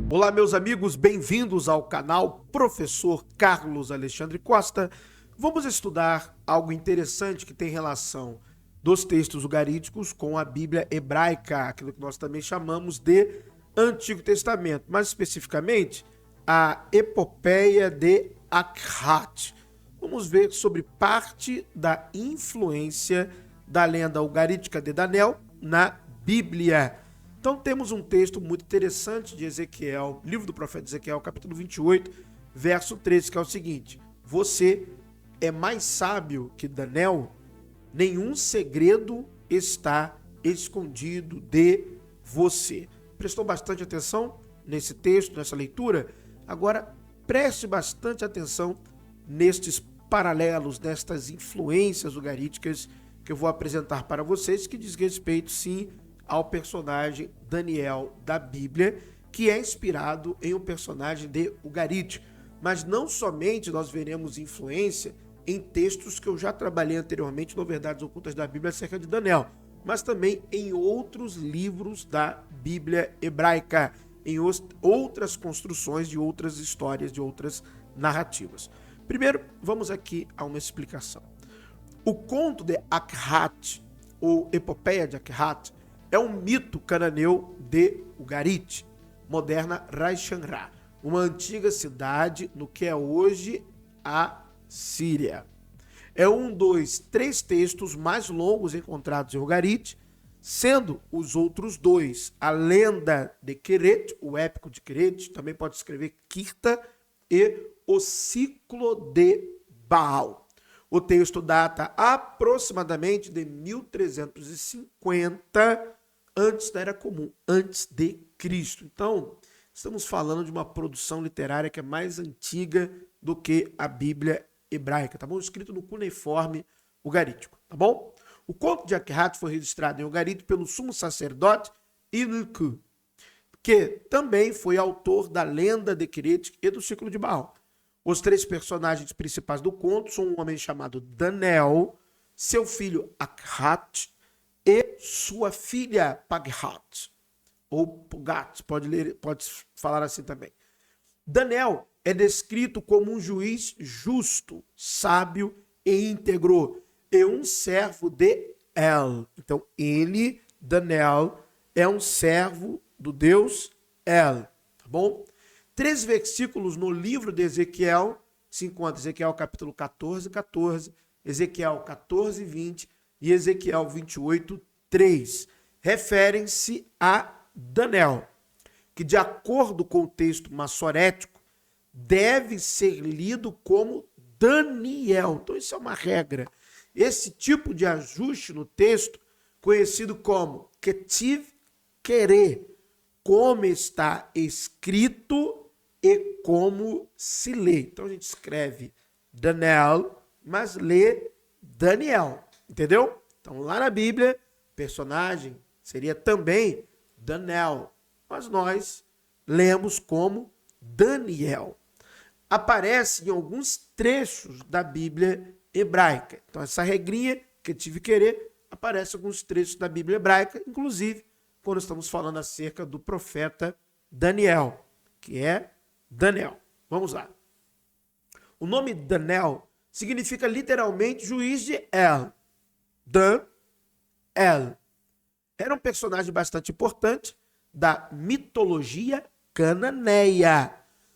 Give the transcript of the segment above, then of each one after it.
Olá, meus amigos, bem-vindos ao canal Professor Carlos Alexandre Costa. Vamos estudar algo interessante que tem relação dos textos ugaríticos com a Bíblia hebraica, aquilo que nós também chamamos de Antigo Testamento, mais especificamente a Epopeia de Akhat. Vamos ver sobre parte da influência da lenda ugarítica de Daniel na Bíblia. Então temos um texto muito interessante de Ezequiel, livro do profeta Ezequiel, capítulo 28, verso 13, que é o seguinte: você é mais sábio que Daniel, nenhum segredo está escondido de você. Prestou bastante atenção nesse texto, nessa leitura? Agora preste bastante atenção nestes paralelos, nestas influências ugaríticas que eu vou apresentar para vocês, que diz respeito, sim, ao personagem Daniel da Bíblia, que é inspirado em um personagem de Ugarit. Mas não somente nós veremos influência em textos que eu já trabalhei anteriormente no Verdades Ocultas da Bíblia acerca de Daniel, mas também em outros livros da Bíblia hebraica, em outras construções de outras histórias, de outras narrativas. Primeiro, vamos aqui a uma explicação. O conto de Akhat, ou Epopeia de Akhat, é um mito cananeu de Ugarit, moderna Raishanra, uma antiga cidade no que é hoje a Síria. É um dos 3 textos mais longos encontrados em Ugarit, sendo os outros 2 a lenda de Queret, o épico de Queret, também pode escrever Kirta, e o ciclo de Baal. O texto data aproximadamente de 1350 antes da Era Comum, antes de Cristo. Então, estamos falando de uma produção literária que é mais antiga do que a Bíblia hebraica, tá bom? Escrito no cuneiforme ugarítico, tá bom? O conto de Akhat foi registrado em Ugarit pelo sumo sacerdote Ilku, que também foi autor da lenda de Queret e do ciclo de Baal. Os 3 personagens principais do conto são um homem chamado Daniel, seu filho Akhat e sua filha Paghat, ou Pugat, pode falar assim também. Daniel é descrito como um juiz justo, sábio e íntegro, e um servo de El. Então, ele, Daniel, é um servo do Deus El, tá bom? 3 versículos no livro de Ezequiel se encontra Ezequiel capítulo 14, Ezequiel 14, 20 e Ezequiel 28, 3. Referem-se a Daniel, que de acordo com o texto massorético, deve ser lido como Daniel. Então isso é uma regra. Esse tipo de ajuste no texto, conhecido como Ketiv Kere, como está escrito e como se lê. Então a gente escreve Daniel, mas lê Daniel, entendeu? Então lá na Bíblia, personagem seria também Daniel, mas nós lemos como Daniel. Aparece em alguns trechos da Bíblia hebraica. Então essa regrinha que eu tive que querer aparece em alguns trechos da Bíblia hebraica, inclusive quando estamos falando acerca do profeta Daniel, que é Daniel. Vamos lá. O nome Daniel significa literalmente juiz de El. Dan El. Era um personagem bastante importante da mitologia cananeia,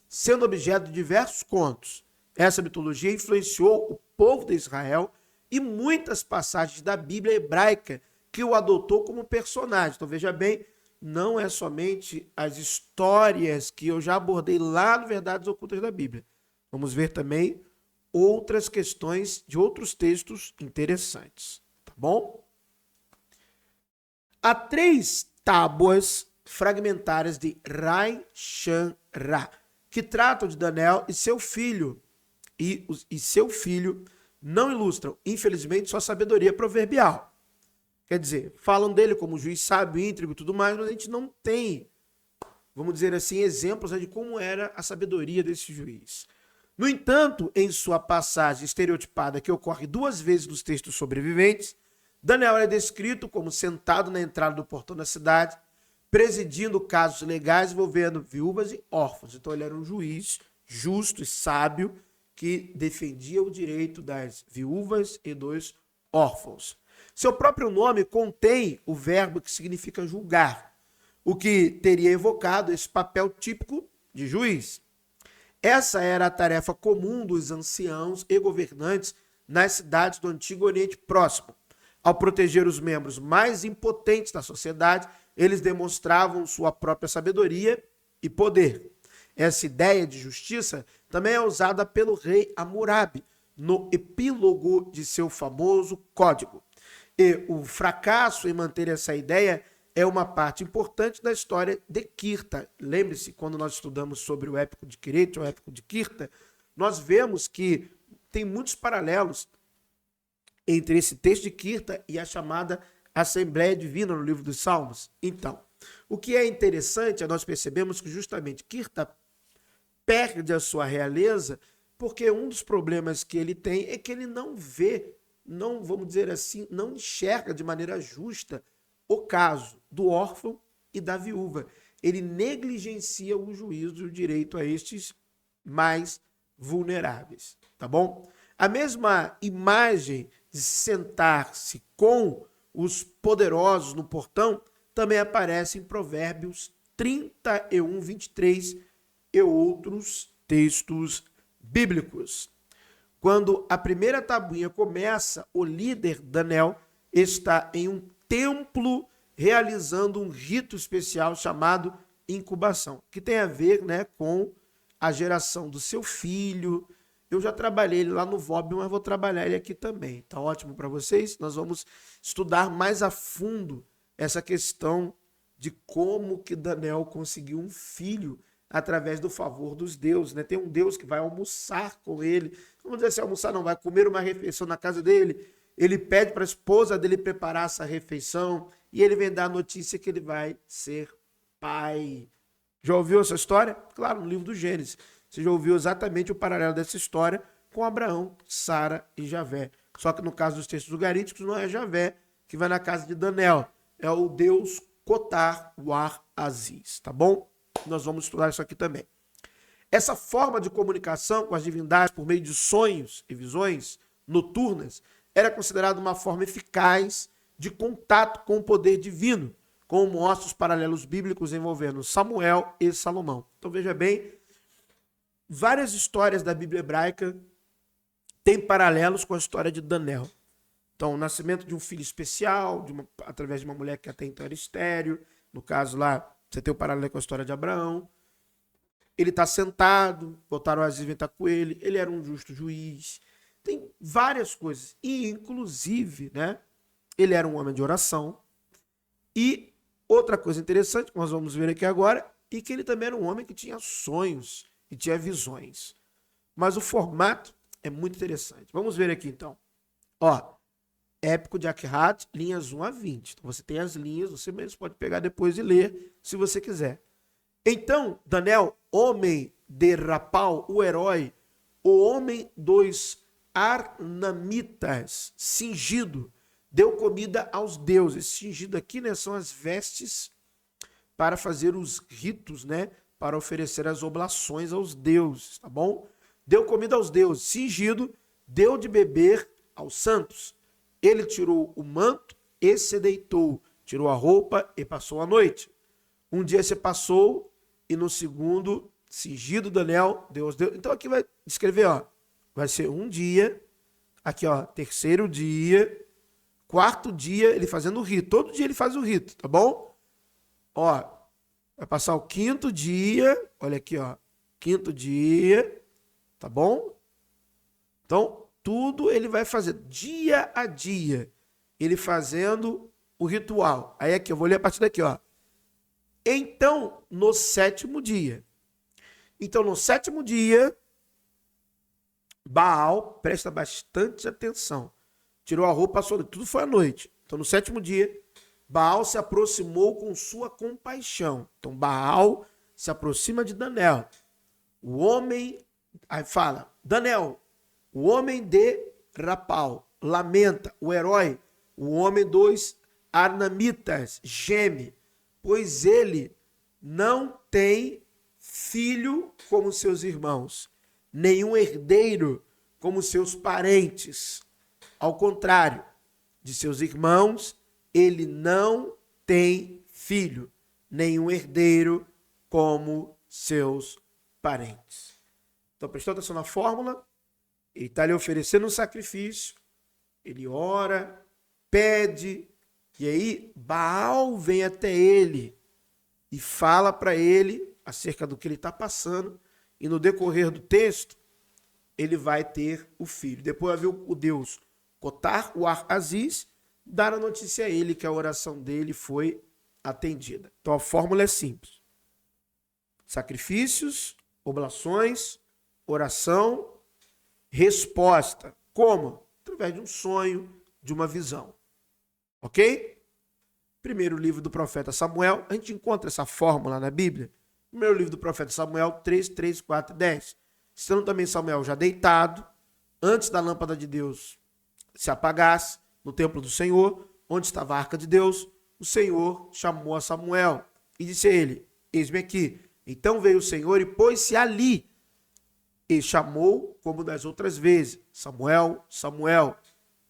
sendo objeto de diversos contos. Essa mitologia influenciou o povo de Israel e muitas passagens da Bíblia hebraica que o adotou como personagem. Então veja bem, não é somente as histórias que eu já abordei lá no Verdades Ocultas da Bíblia. Vamos ver também outras questões de outros textos interessantes, tá bom? Há 3 tábuas fragmentárias de Rai-Shan-Ra, que tratam de Daniel e seu filho. E seu filho não ilustram, infelizmente, sua sabedoria proverbial. Quer dizer, falam dele como juiz sábio, íntegro e tudo mais, mas a gente não tem, vamos dizer assim, exemplos de como era a sabedoria desse juiz. No entanto, em sua passagem estereotipada, que ocorre 2 vezes nos textos sobreviventes, Daniel é descrito como sentado na entrada do portão da cidade, presidindo casos legais envolvendo viúvas e órfãos. Então ele era um juiz justo e sábio que defendia o direito das viúvas e dos órfãos. Seu próprio nome contém o verbo que significa julgar, o que teria evocado esse papel típico de juiz. Essa era a tarefa comum dos anciãos e governantes nas cidades do Antigo Oriente Próximo. Ao proteger os membros mais impotentes da sociedade, eles demonstravam sua própria sabedoria e poder. Essa ideia de justiça também é usada pelo rei Hammurabi no epílogo de seu famoso código. E o fracasso em manter essa ideia é uma parte importante da história de Kirta. Lembre-se, quando nós estudamos sobre o épico de Quirete, o épico de Kirta, nós vemos que tem muitos paralelos entre esse texto de Kirta e a chamada Assembleia Divina no livro dos Salmos. Então, o que é interessante é nós percebemos que justamente Kirta perde a sua realeza porque um dos problemas que ele tem é que ele não vê, não, vamos dizer assim, não enxerga de maneira justa o caso do órfão e da viúva. Ele negligencia o juízo e o direito a estes mais vulneráveis, tá bom? A mesma imagem de sentar-se com os poderosos no portão também aparece em Provérbios 31, 23 e outros textos bíblicos. Quando a primeira tabuinha começa, o líder Daniel está em um templo realizando um rito especial chamado incubação, que tem a ver, né, com a geração do seu filho. Eu já trabalhei ele lá no VOB, mas vou trabalhar ele aqui também. Tá ótimo para vocês? Nós vamos estudar mais a fundo essa questão de como que Daniel conseguiu um filho através do favor dos deuses, né? Tem um Deus que vai almoçar com ele. Vamos dizer assim, almoçar não, vai comer uma refeição na casa dele. Ele pede para a esposa dele preparar essa refeição e ele vem dar a notícia que ele vai ser pai. Já ouviu essa história? Claro, no livro do Gênesis. Você já ouviu exatamente o paralelo dessa história com Abraão, Sara e Javé. Só que no caso dos textos ugaríticos não é Javé que vai na casa de Daniel. É o Deus Cotar War Aziz, tá bom? Nós vamos estudar isso aqui também. Essa forma de comunicação com as divindades por meio de sonhos e visões noturnas era considerada uma forma eficaz de contato com o poder divino, como mostram os paralelos bíblicos envolvendo Samuel e Salomão. Então veja bem, várias histórias da Bíblia hebraica têm paralelos com a história de Daniel. Então, o nascimento de um filho especial, através de uma mulher que até então era estéril, no caso lá, você tem o paralelo com a história de Abraão. Ele está sentado, botaram Aziz vem estar com ele era um justo juiz. Tem várias coisas. E, inclusive, né, ele era um homem de oração. E outra coisa interessante, que nós vamos ver aqui agora, é que ele também era um homem que tinha sonhos e tinha visões. Mas o formato é muito interessante. Vamos ver aqui, então. Ó, épico de Akhad, linhas 1 a 20. Então, você tem as linhas, você mesmo pode pegar depois e ler, se você quiser. Então, Daniel, homem de Rapal, o herói, o homem dos Arnamitas, cingido, deu comida aos deuses. Cingido aqui, né, são as vestes para fazer os ritos, né, para oferecer as oblações aos deuses, tá bom? Deu comida aos deuses. Cingido, deu de beber aos santos. Ele tirou o manto e se deitou, tirou a roupa e passou a noite. Um dia se passou e no segundo, cingido Daniel, Deus deu. Então aqui vai descrever, ó, vai ser um dia, aqui ó, terceiro dia, quarto dia, ele fazendo o rito. Todo dia ele faz o rito, tá bom? Ó, vai passar o quinto dia, olha aqui ó, quinto dia, tá bom? Então, tudo ele vai fazer, dia a dia, ele fazendo o ritual. Aí aqui, eu vou ler a partir daqui, ó. Então, no sétimo dia. Então, no sétimo dia, Baal, presta bastante atenção, tirou a roupa, passou, tudo foi à noite. Então, no sétimo dia, Baal se aproximou com sua compaixão. Então, Baal se aproxima de Daniel. O homem, aí fala, Daniel, o homem de Rapal, lamenta, o herói, o homem dos Arnamitas, geme, pois ele não tem filho como seus irmãos, nenhum herdeiro como seus parentes. Ao contrário de seus irmãos, ele não tem filho, nenhum herdeiro como seus parentes. Então, prestou atenção na fórmula? Ele está lhe oferecendo um sacrifício, ele ora, pede, e aí Baal vem até ele e fala para ele acerca do que ele está passando, e no decorrer do texto, ele vai ter o filho. Depois vai ver o Deus Cotar, o Ar-Aziz, dar a notícia a ele que a oração dele foi atendida. Então a fórmula é simples. Sacrifícios, oblações, oração, resposta. Como? Através de um sonho, de uma visão. Ok? Primeiro livro do profeta Samuel, a gente encontra essa fórmula na Bíblia. Primeiro livro do profeta Samuel, 3, 3, 4 e 10. Estando também Samuel já deitado, antes da lâmpada de Deus se apagasse, no templo do Senhor, onde estava a arca de Deus, o Senhor chamou a Samuel e disse a ele: eis-me aqui. Então veio o Senhor e pôs-se ali, e chamou como das outras vezes: Samuel, Samuel.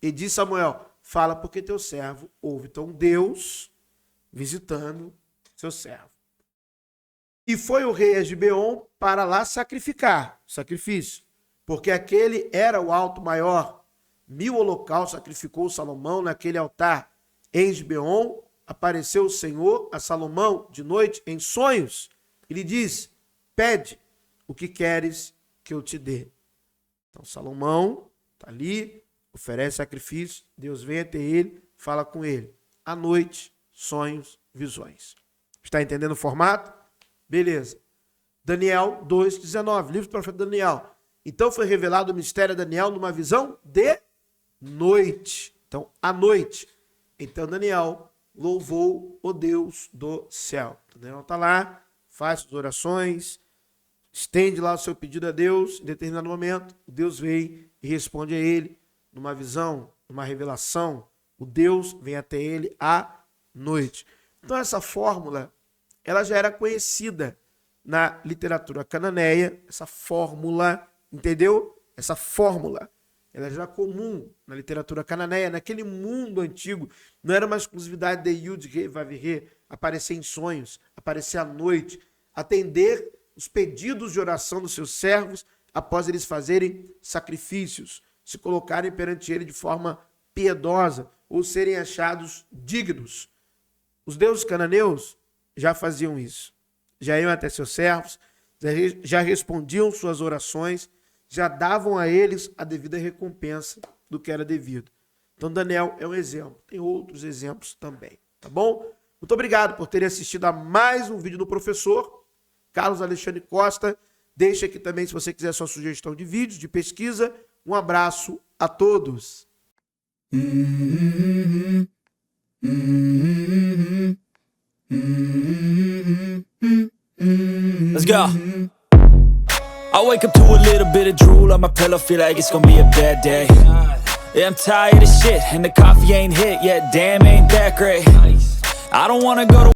E disse Samuel: fala, porque teu servo ouve. Então Deus visitando seu servo. E foi o rei a Gibeon para lá sacrificar, sacrifício, porque aquele era o alto maior. 1000 holocaustos sacrificou Salomão naquele altar. Em Gibeon apareceu o Senhor a Salomão de noite em sonhos. E lhe disse: pede o que queres que eu te dê. Então Salomão está ali, oferece sacrifício, Deus vem até ele, fala com ele. À noite, sonhos, visões. Está entendendo o formato? Beleza. Daniel 2,19, livro do profeta Daniel. Então foi revelado o mistério a Daniel numa visão de noite. Então, à noite. Então Daniel louvou o Deus do céu. Daniel está lá, faz suas orações, estende lá o seu pedido a Deus. Em determinado momento, Deus vem e responde a ele numa visão, numa revelação. O Deus vem até ele à noite. Então essa fórmula, ela já era conhecida na literatura cananeia, essa fórmula, entendeu? Essa fórmula, ela já era comum na literatura cananeia, naquele mundo antigo. Não era uma exclusividade de Yud, Re, Vav, Re, aparecer em sonhos, aparecer à noite, atender os pedidos de oração dos seus servos após eles fazerem sacrifícios, se colocarem perante ele de forma piedosa ou serem achados dignos. Os deuses cananeus já faziam isso. Já iam até seus servos, já respondiam suas orações, já davam a eles a devida recompensa do que era devido. Então Daniel é um exemplo. Tem outros exemplos também, tá bom? Muito obrigado por terem assistido a mais um vídeo do professor Carlos Alexandre Costa. Deixa aqui também, se você quiser, sua sugestão de vídeos, de pesquisa. Um abraço a todos. Let's go. I wake up to a little bit of drool on my pillow, feel like it's gonna be a bad day. Yeah, I'm tired of shit, and the coffee ain't hit yet, damn, ain't that great. I don't wanna go to